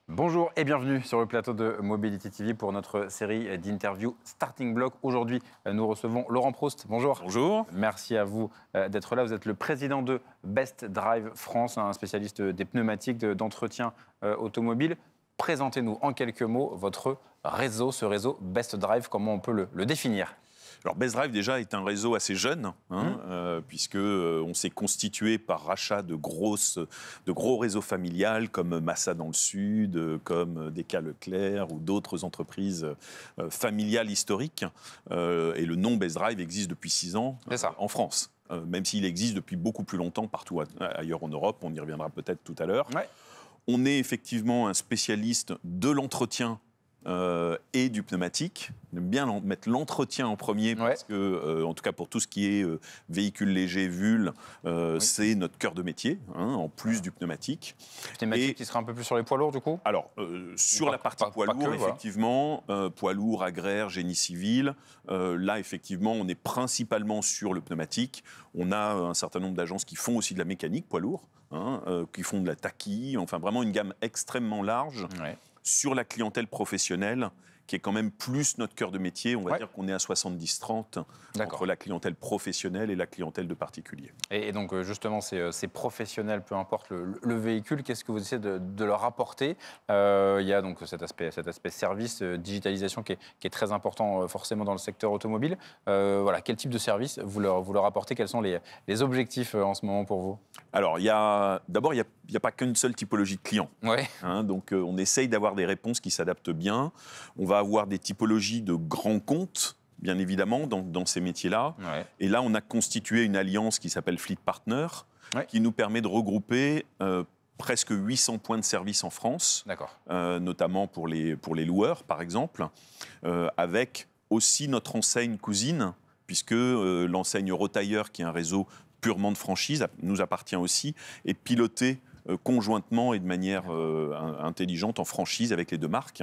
Bonjour et bienvenue sur le plateau de Mobility TV pour notre série d'interviews Starting Block. Aujourd'hui, nous recevons Laurent Proust. Bonjour. Bonjour. Merci à vous d'être là. Vous êtes le président de Best Drive France, un spécialiste des pneumatiques d'entretien automobile. Présentez-nous en quelques mots votre réseau, ce réseau Best Drive, comment on peut le définir ? Alors Best Drive déjà est un réseau assez jeune, puisque on s'est constitué par rachat de gros réseaux familiales comme Massa dans le Sud, comme DK Leclerc ou d'autres entreprises familiales historiques. Et le nom Best Drive existe depuis 6 ans en France, même s'il existe depuis beaucoup plus longtemps partout ailleurs en Europe. On y reviendra peut-être tout à l'heure. Ouais. On est effectivement un spécialiste de l'entretien et du pneumatique. On aime bien mettre l'entretien en premier parce que, en tout cas pour tout ce qui est véhicules légers, VUL, c'est notre cœur de métier, en plus du pneumatique. Pneumatique qui sera un peu plus sur les poids lourds du coup ? Alors, sur la partie poids lourd, effectivement, poids lourd, agraire, génie civil, là effectivement on est principalement sur le pneumatique. On a un certain nombre d'agences qui font aussi de la mécanique poids lourd, qui font de la taquille, enfin vraiment une gamme extrêmement large. Ouais. Sur la clientèle professionnelle, qui est quand même plus notre cœur de métier, on va dire qu'on est à 70-30 entre la clientèle professionnelle et la clientèle de particuliers. Et donc justement, ces professionnels, peu importe le véhicule, qu'est-ce que vous essayez de leur apporter ? Il y a donc cet aspect service, digitalisation qui est très important forcément dans le secteur automobile. Voilà, quel type de service vous leur apportez ? Quels sont les objectifs en ce moment pour vous ? Alors, d'abord, il n'y a pas qu'une seule typologie de clients. Ouais. Donc, on essaye d'avoir des réponses qui s'adaptent bien. On va avoir des typologies de grands comptes, bien évidemment, dans ces métiers-là. Ouais. Et là, on a constitué une alliance qui s'appelle Fleet Partner, qui nous permet de regrouper presque 800 points de service en France, notamment pour les loueurs, par exemple, avec aussi notre enseigne cousine, puisque l'enseigne Eurotailleur, qui est un réseau purement de franchise, nous appartient aussi, et piloté conjointement et de manière intelligente en franchise avec les deux marques.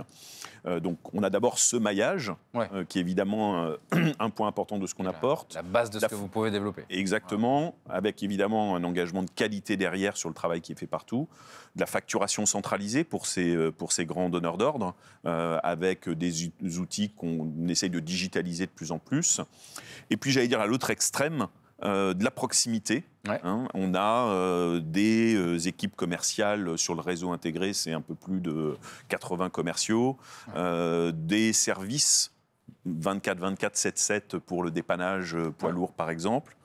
Donc on a d'abord ce maillage, qui est évidemment un point important de ce qu'on apporte. La base de ce que vous pouvez développer. Exactement, avec évidemment un engagement de qualité derrière sur le travail qui est fait partout, de la facturation centralisée pour ces grands donneurs d'ordre, avec des outils qu'on essaye de digitaliser de plus en plus. Et puis j'allais dire à l'autre extrême, de la proximité. On a des équipes commerciales sur le réseau intégré, c'est un peu plus de 80 commerciaux, des services 24/24, 7/7 pour le dépannage poids lourd par exemple.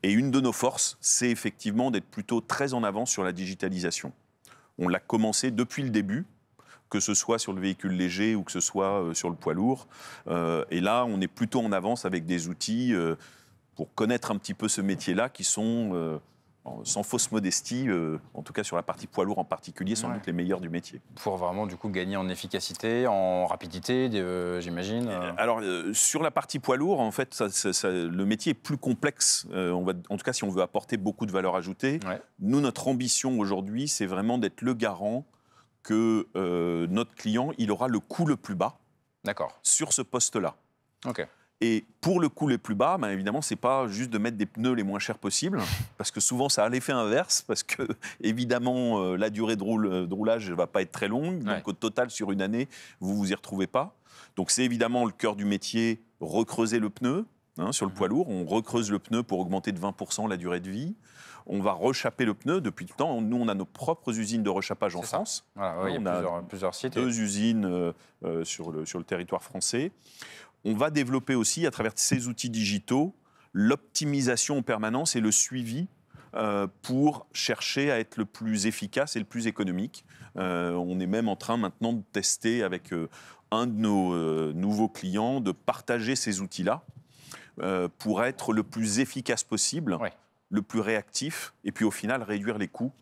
Et une de nos forces, c'est effectivement d'être plutôt très en avance sur la digitalisation. On l'a commencé depuis le début, que ce soit sur le véhicule léger ou que ce soit sur le poids lourd. Et là, on est plutôt en avance avec des outils pour connaître un petit peu ce métier-là, qui sont, sans fausse modestie, en tout cas sur la partie poids lourd en particulier, sans doute les meilleurs du métier. Pour vraiment du coup gagner en efficacité, en rapidité, j'imagine. Alors sur la partie poids lourd, en fait, le métier est plus complexe. En tout cas, si on veut apporter beaucoup de valeur ajoutée, nous, notre ambition aujourd'hui, c'est vraiment d'être le garant que notre client, il aura le coût le plus bas sur ce poste-là. Et pour le coût le plus bas, évidemment, ce n'est pas juste de mettre des pneus les moins chers possibles, parce que souvent, ça a l'effet inverse, parce que, évidemment, la durée de roulage ne va pas être très longue. Donc, au total, sur une année, vous ne vous y retrouvez pas. Donc, c'est évidemment le cœur du métier, recreuser le pneu. Sur le poids lourd, on recreuse le pneu pour augmenter de 20% la durée de vie. On va rechapper le pneu depuis tout le temps. Nous, on a nos propres usines de rechappage en France. Voilà, il y a plusieurs sites. 2 usines sur le territoire français. On va développer aussi, à travers ces outils digitaux, l'optimisation en permanence et le suivi pour chercher à être le plus efficace et le plus économique. On est même en train maintenant de tester avec un de nos nouveaux clients, de partager ces outils-là pour être le plus efficace possible, le plus réactif, et puis au final réduire les coûts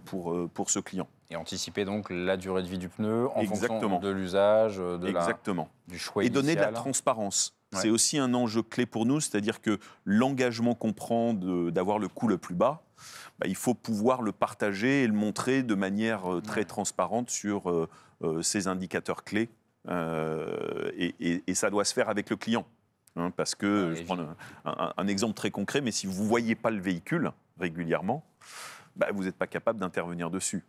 pour ce client. Et anticiper donc la durée de vie du pneu en fonction de l'usage, du choix initial. Et donner de la transparence. C'est aussi un enjeu clé pour nous, c'est-à-dire que l'engagement qu'on prend d'avoir le coût le plus bas, il faut pouvoir le partager et le montrer de manière très transparente sur ces indicateurs clés. Et ça doit se faire avec le client. parce que, je prends un exemple très concret, mais si vous ne voyez pas le véhicule régulièrement, vous n'êtes pas capable d'intervenir dessus.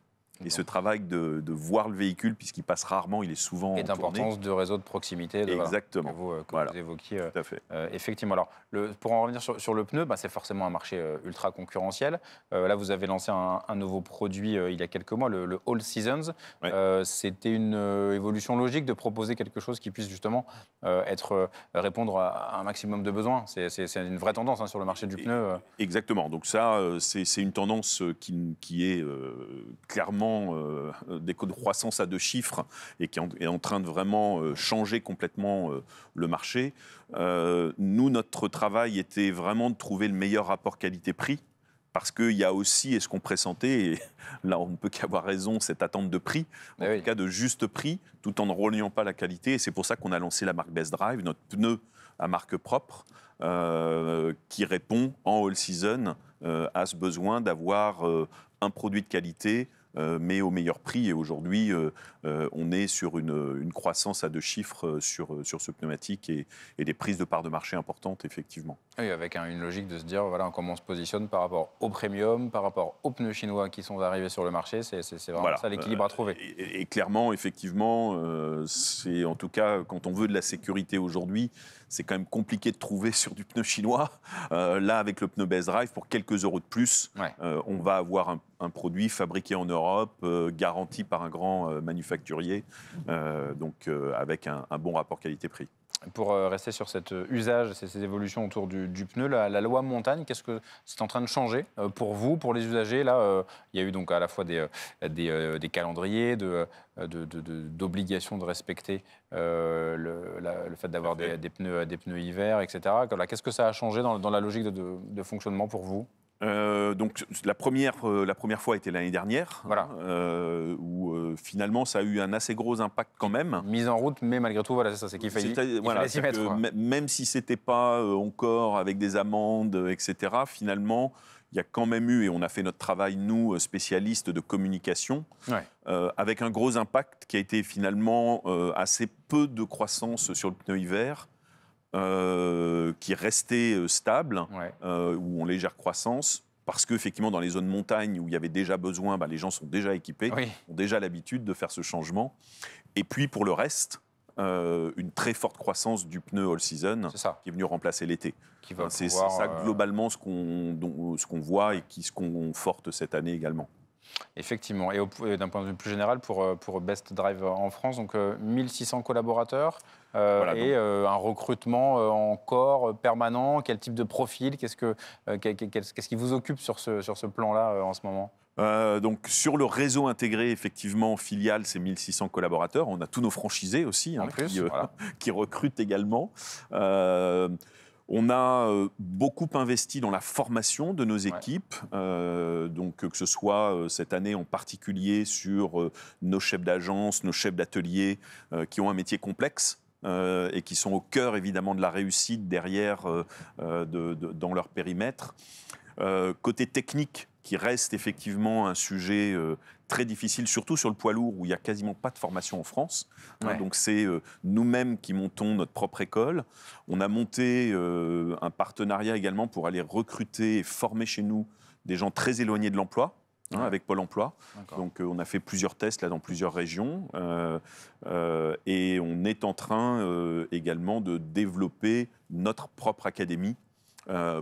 Et ce travail de voir le véhicule, puisqu'il passe rarement, il est souvent et d'importance de réseau de proximité. Exactement. Voilà, que vous évoquiez. Tout à fait. Effectivement. Alors, pour en revenir sur le pneu, c'est forcément un marché ultra concurrentiel. Là, vous avez lancé un nouveau produit il y a quelques mois, le All Seasons. Ouais. C'était une évolution logique de proposer quelque chose qui puisse justement répondre à un maximum de besoins. C'est une vraie tendance sur le marché du pneu. Exactement. Donc ça, c'est une tendance qui est clairement des coûts de croissance à 2 chiffres et qui est en train de vraiment changer complètement le marché. Nous, notre travail était vraiment de trouver le meilleur rapport qualité-prix, parce qu'il y a aussi, et ce qu'on pressentait, et là on ne peut qu'avoir raison, cette attente de prix, en tout cas de juste prix, tout en ne reliant pas la qualité. Et c'est pour ça qu'on a lancé la marque Best Drive, notre pneu à marque propre, qui répond en all season à ce besoin d'avoir un produit de qualité, mais au meilleur prix. Et aujourd'hui, on est sur une croissance à 2 chiffres sur ce pneumatique et des prises de parts de marché importantes, effectivement. Oui, avec une logique de se dire comment on se positionne par rapport au premium, par rapport aux pneus chinois qui sont arrivés sur le marché. C'est vraiment ça l'équilibre à trouver. Et clairement, effectivement, c'est en tout cas, quand on veut de la sécurité aujourd'hui, c'est quand même compliqué de trouver sur du pneu chinois. Là, avec le pneu Best Drive, pour quelques euros de plus, on va avoir un produit fabriqué en Europe, garanti par un grand manufacturier, donc avec un bon rapport qualité-prix. Pour rester sur cet usage, ces évolutions autour du pneu, la loi montagne, qu'est-ce que c'est en train de changer pour vous, pour les usagers? Là, il y a eu donc à la fois des calendriers, d'obligations de respecter le fait d'avoir des pneus hiver, etc. Qu'est-ce que ça a changé dans la logique de fonctionnement pour vous? Donc la première fois était l'année dernière, où finalement ça a eu un assez gros impact quand même. Mise en route, mais malgré tout, voilà, c'est ça, c'est qu'il fallait s'y mettre. Même si c'était pas encore avec des amendes, etc., finalement, il y a quand même eu, et on a fait notre travail, nous, spécialistes de communication, avec un gros impact qui a été finalement assez peu de croissance sur le pneu hiver, qui restait stable, ou en légère croissance, parce qu'effectivement, dans les zones montagne où il y avait déjà besoin, les gens sont déjà équipés, ont déjà l'habitude de faire ce changement. Et puis, pour le reste, une très forte croissance du pneu all-season qui est venu remplacer l'été. C'est ça, globalement, ce qu'on voit et ce qu'on conforte cette année également. Effectivement. Et d'un point de vue plus général, pour Best Drive en France, donc 1600 collaborateurs et un recrutement encore permanent. Quel type de profil? Qu'est-ce qui vous occupe sur ce plan-là en ce moment? Donc sur le réseau intégré, effectivement, filiale, c'est 1600 collaborateurs. On a tous nos franchisés aussi, qui recrutent également. On a beaucoup investi dans la formation de nos équipes, donc que ce soit cette année en particulier sur nos chefs d'agence, nos chefs d'atelier, qui ont un métier complexe. Et qui sont au cœur évidemment de la réussite derrière dans leur périmètre. Côté technique, qui reste effectivement un sujet très difficile, surtout sur le poids lourd, où il n'y a quasiment pas de formation en France. Donc c'est nous-mêmes qui montons notre propre école. On a monté un partenariat également pour aller recruter et former chez nous des gens très éloignés de l'emploi, avec Pôle emploi. Donc on a fait plusieurs tests là, dans plusieurs régions. Et on est en train également de développer notre propre académie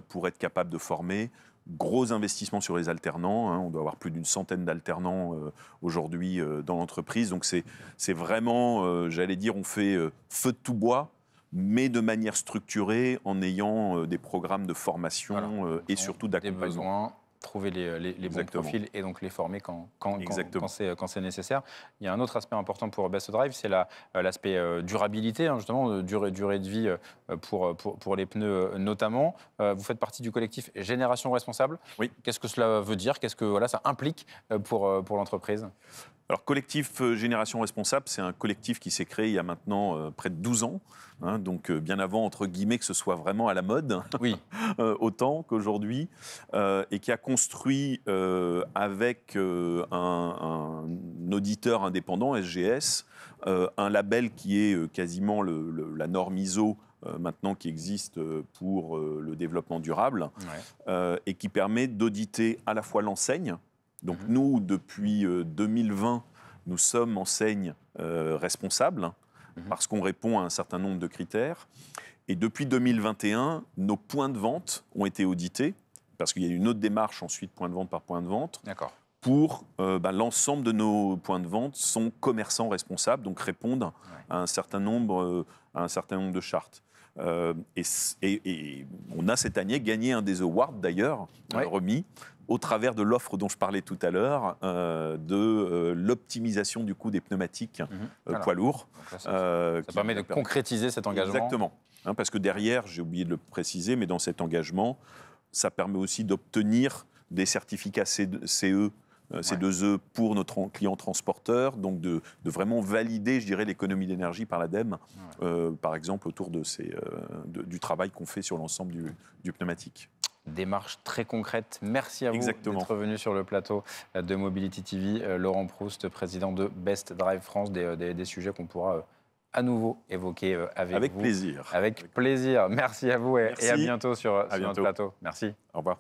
pour être capable de former. Gros investissement sur les alternants, on doit avoir plus d'une centaine d'alternants aujourd'hui dans l'entreprise. Donc c'est vraiment, j'allais dire, on fait feu de tout bois, mais de manière structurée, en ayant des programmes de formation et surtout d'accompagnement. Trouver les bons profils et donc les former quand c'est nécessaire. Il y a un autre aspect important pour Best Drive, c'est l'aspect durabilité, justement, durée de vie pour les pneus notamment. Vous faites partie du collectif Génération Responsable. Oui. Qu'est-ce que cela veut dire? Qu'est-ce que ça implique pour l'entreprise? Alors, collectif Génération Responsable, c'est un collectif qui s'est créé il y a maintenant près de 12 ans, donc bien avant, entre guillemets, que ce soit vraiment à la mode, autant qu'aujourd'hui, et qui a construit avec un auditeur indépendant, SGS, un label qui est quasiment la norme ISO maintenant qui existe pour le développement durable et qui permet d'auditer à la fois l'enseigne. Donc nous, depuis 2020, nous sommes enseigne responsable parce qu'on répond à un certain nombre de critères. Et depuis 2021, nos points de vente ont été audités, parce qu'il y a une autre démarche ensuite, point de vente par point de vente. D'accord. Pour l'ensemble de nos points de vente sont commerçants responsables, donc répondent à un certain nombre de chartes. Et on a cette année gagné un des awards d'ailleurs, remis, au travers de l'offre dont je parlais tout à l'heure, de l'optimisation du coût des pneumatiques poids lourds. Ça permet de concrétiser cet engagement. Exactement. Parce que derrière, j'ai oublié de le préciser, mais dans cet engagement, ça permet aussi d'obtenir des certificats CE, C2E pour notre client transporteur, donc de vraiment valider, je dirais, l'économie d'énergie par l'ADEME, par exemple, autour du travail qu'on fait sur l'ensemble du pneumatique. Démarche très concrète. Merci à vous d'être venu sur le plateau de Mobility TV. Laurent Proust, président de Best Drive France, des sujets qu'on pourra à nouveau évoquer avec vous. Avec plaisir. Avec plaisir. Merci à vous et à bientôt sur notre plateau. Merci. Au revoir.